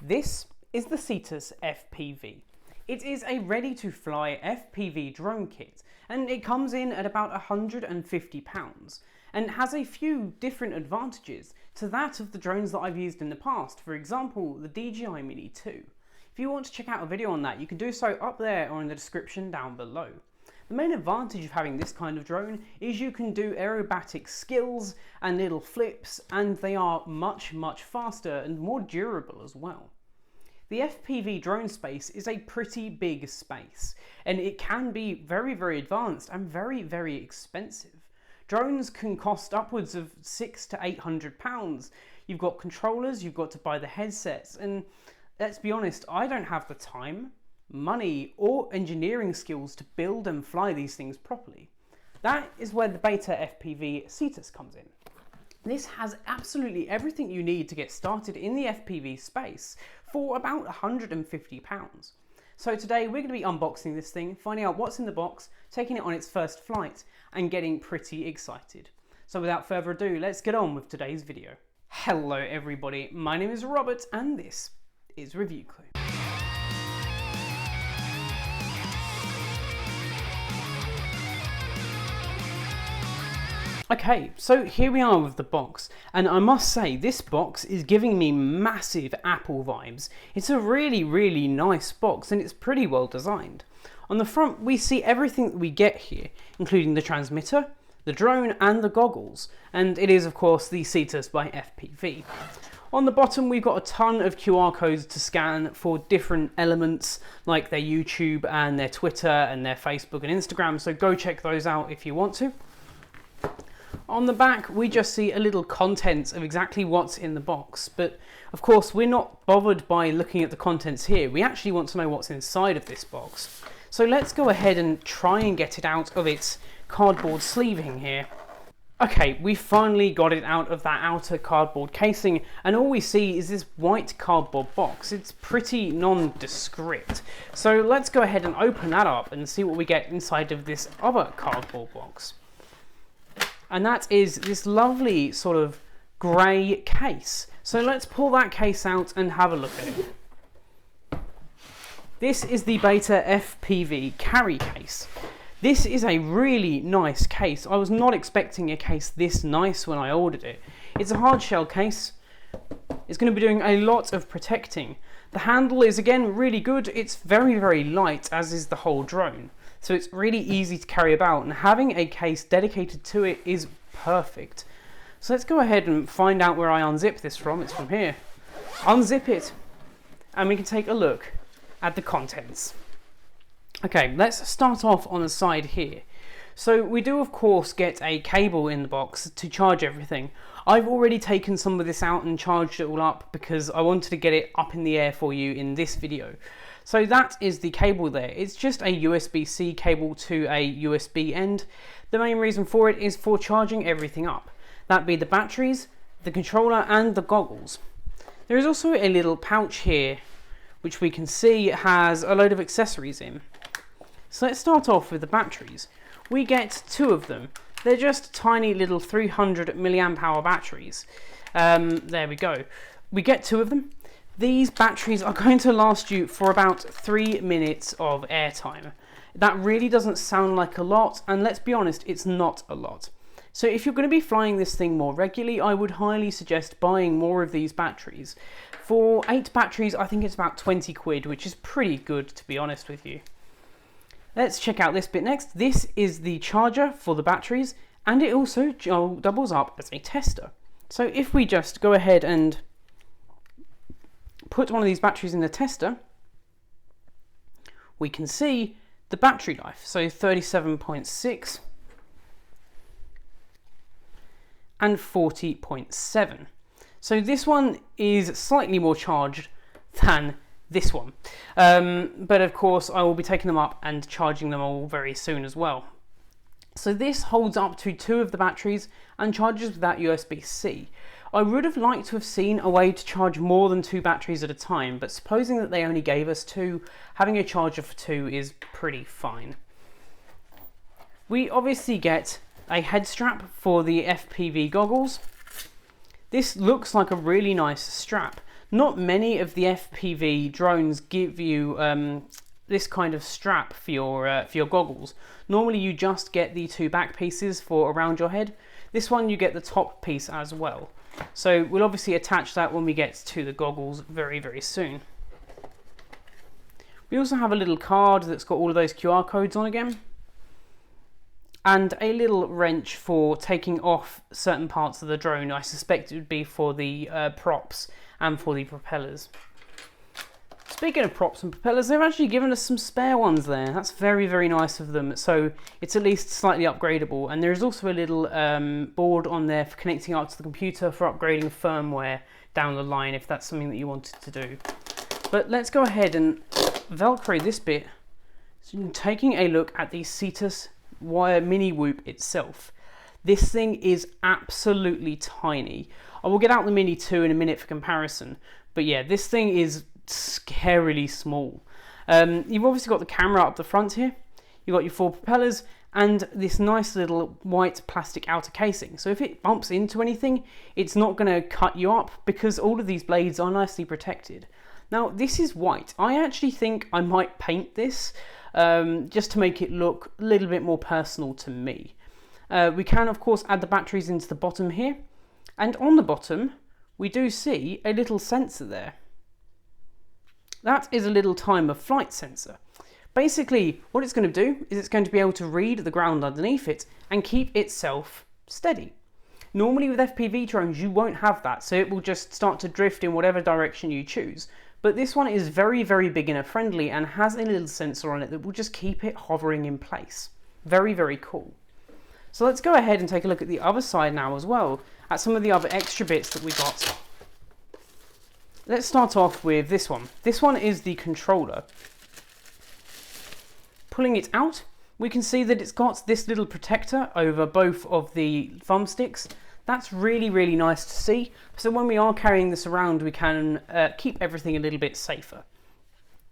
This is the Cetus FPV. It is a ready-to-fly FPV drone kit, and it comes in at about £150 and has a few different advantages to that of the drones that I've used in the past, for example the DJI Mini 2. If you want to check out a video on that, you can do so up there or in the description down below. The main advantage of having this kind of drone is you can do aerobatic skills and little flips, and they are much faster and more durable as well. The FPV drone space is a pretty big space, and it can be very advanced and very expensive. Drones can cost upwards of £600 to £800. You've got controllers, you've got to buy the headsets, and let's be honest, I don't have the time, money or engineering skills to build and fly these things properly. That is where the BetaFPV Cetus comes in. This has absolutely everything you need to get started in the FPV space for about £150. So today we're going to be unboxing this thing, finding out what's in the box, taking it on its first flight and getting pretty excited. So without further ado, let's get on with today's video. Hello everybody, my name is Robert and this is Review Clue. Okay, so here we are with the box, and I must say this box is giving me massive Apple vibes. It's a really nice box and it's pretty well designed. On the front we see everything that we get here, including the transmitter, the drone and the goggles, and it is of course the Cetus by FPV. On the bottom we've got a ton of QR codes to scan for different elements like their YouTube and their Twitter and their Facebook and Instagram, so go check those out if you want to. On the back we just see a little contents of exactly what's in the box, but of course we're not bothered by looking at the contents here. We actually want to know what's inside of this box. So let's go ahead and try and get it out of its cardboard sleeving here. Okay, we finally got it out of that outer cardboard casing, and all we see is this white cardboard box. It's pretty nondescript. So let's go ahead and open that up and see what we get inside of this other cardboard box. And that is this lovely sort of grey case. So let's pull that case out and have a look at it. This is the BetaFPV carry case. This is a really nice case. I was not expecting a case this nice when I ordered it. It's a hard shell case. It's going to be doing a lot of protecting. The handle is again really good. It's very light, as is the whole drone. So it's really easy to carry about, and having a case dedicated to it is perfect. So let's go ahead and find out where I unzip this from. It's from here. Unzip it and we can take a look at the contents. Okay, let's start off on the side here. So we do of course get a cable in the box to charge everything. I've already taken some of this out and charged it all up because I wanted to get it up in the air for you in this video. So that is the cable there. It's just a USB-C cable to a USB end. The main reason for it is for charging everything up. That be the batteries, the controller and the goggles. There is also a little pouch here which we can see has a load of accessories in. So let's start off with the batteries. We get two of them. They're just tiny little 300 milliamp hour batteries. There we go. We get two of them. These batteries are going to last you for about 3 minutes of airtime. That really doesn't sound like a lot, and let's be honest, it's not a lot. So if you're going to be flying this thing more regularly, I would highly suggest buying more of these batteries. For 8 batteries, I think it's about 20 quid, which is pretty good to be honest with you. Let's check out this bit next. This is the charger for the batteries, and it also doubles up as a tester. So if we just go ahead and put one of these batteries in the tester, we can see the battery life. So 37.6 and 40.7. So this one is slightly more charged than this one. But of course I will be taking them up and charging them all very soon as well. So this holds up to 2 of the batteries and charges without USB-C. I would have liked to have seen a way to charge more than 2 batteries at a time, but supposing that they only gave us 2, having a charger for 2 is pretty fine. We obviously get a head strap for the FPV goggles. This looks like a really nice strap. Not many of the FPV drones give you this kind of strap for your goggles. Normally you just get the 2 back pieces for around your head. This one you get the top piece as well. So we'll obviously attach that when we get to the goggles very, very soon. We also have a little card that's got all of those QR codes on again. And a little wrench for taking off certain parts of the drone. I suspect it would be for the props and for the propellers. Speaking of props and propellers, they've actually given us some spare ones there. That's very, very nice of them. So it's at least slightly upgradable. And there's also a little board on there for connecting up to the computer for upgrading firmware down the line if that's something that you wanted to do. But let's go ahead and Velcro this bit. So taking a look at the Cetus wire mini whoop itself. This thing is absolutely tiny. I will get out the Mini 2 in a minute for comparison. But yeah, this thing is scarily small. You've obviously got the camera up the front here. You've got your 4 propellers and this nice little white plastic outer casing. So if it bumps into anything, it's not going to cut you up because all of these blades are nicely protected. Now this is white. I actually think I might paint this just to make it look a little bit more personal to me. We can of course add the batteries into the bottom here, and on the bottom we do see a little sensor there. That is a little time of flight sensor. Basically what it's going to do is it's going to be able to read the ground underneath it and keep itself steady. Normally with FPV drones you won't have that, so it will just start to drift in whatever direction you choose. But this one is very, very beginner friendly and has a little sensor on it that will just keep it hovering in place. Very, very cool. So let's go ahead and take a look at the other side now as well, at some of the other extra bits that we got. Let's start off with this one. This one is the controller. Pulling it out, we can see that it's got this little protector over both of the thumbsticks. That's really, really nice to see. So when we are carrying this around, we can keep everything a little bit safer.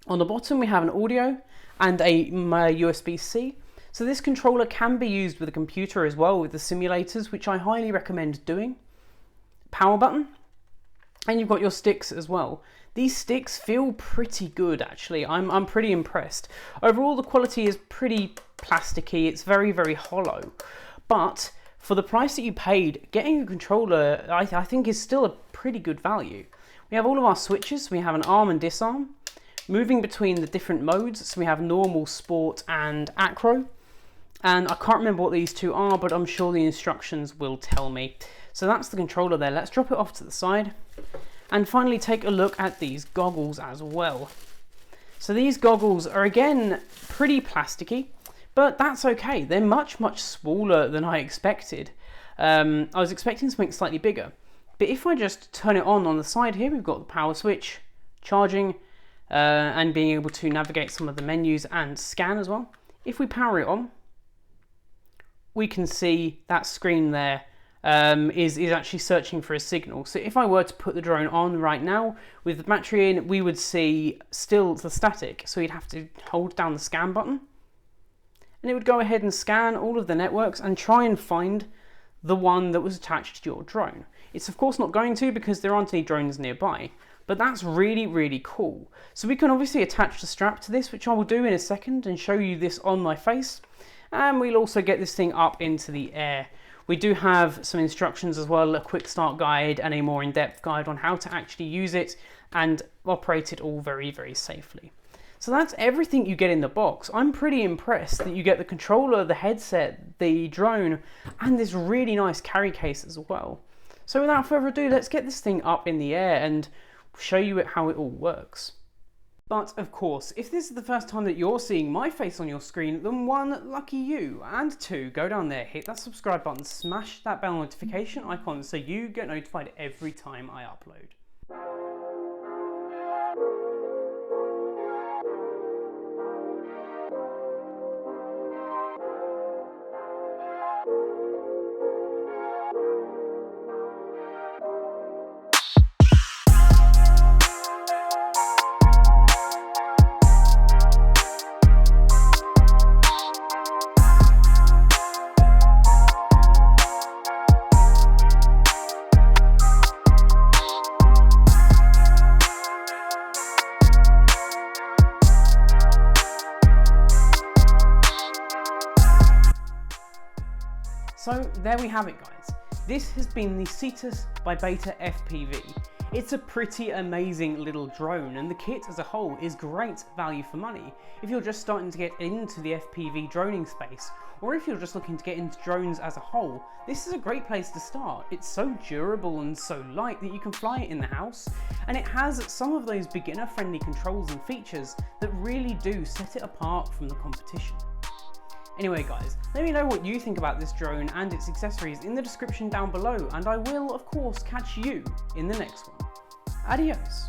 On the bottom, we have an audio and a USB-C. So this controller can be used with a computer as well with the simulators, which I highly recommend doing. Power button. And you've got your sticks as well. These sticks feel pretty good actually. I'm pretty impressed. Overall the quality is pretty plasticky, it's very, very hollow. But for the price that you paid, getting a controller I think is still a pretty good value. We have all of our switches, we have an arm and disarm. Moving between the different modes, so we have normal, sport and acro. And I can't remember what these 2 are, but I'm sure the instructions will tell me. So that's the controller there. Let's drop it off to the side. And finally take a look at these goggles as well. So these goggles are again pretty plasticky, but that's okay. They're much, much smaller than I expected. I was expecting something slightly bigger. But if I just turn it on the side here, we've got the power switch, charging, and being able to navigate some of the menus and scan as well. If we power it on, we can see that screen there is actually searching for a signal. So if I were to put the drone on right now with the battery in, we would see still the static. So you'd have to hold down the scan button and it would go ahead and scan all of the networks and try and find the one that was attached to your drone. It's of course not going to because there aren't any drones nearby, but that's really, really cool. So we can obviously attach the strap to this, which I will do in a second and show you this on my face. And we'll also get this thing up into the air. We do have some instructions as well, a quick start guide and a more in-depth guide on how to actually use it and operate it all very, very safely. So that's everything you get in the box. I'm pretty impressed that you get the controller, the headset, the drone, and this really nice carry case as well. So without further ado, let's get this thing up in the air and show you how it all works. But of course, if this is the first time that you're seeing my face on your screen, then 1, lucky you, and 2, go down there, hit that subscribe button, smash that bell notification icon so you get notified every time I upload. So there we have it guys. This has been the Cetus by BetaFPV. It's a pretty amazing little drone, and the kit as a whole is great value for money if you're just starting to get into the FPV droning space, or if you're just looking to get into drones as a whole. This is a great place to start. It's so durable and so light that you can fly it in the house, and it has some of those beginner friendly controls and features that really do set it apart from the competition. Anyway guys, let me know what you think about this drone and its accessories in the description down below, and I will of course catch you in the next one. Adios!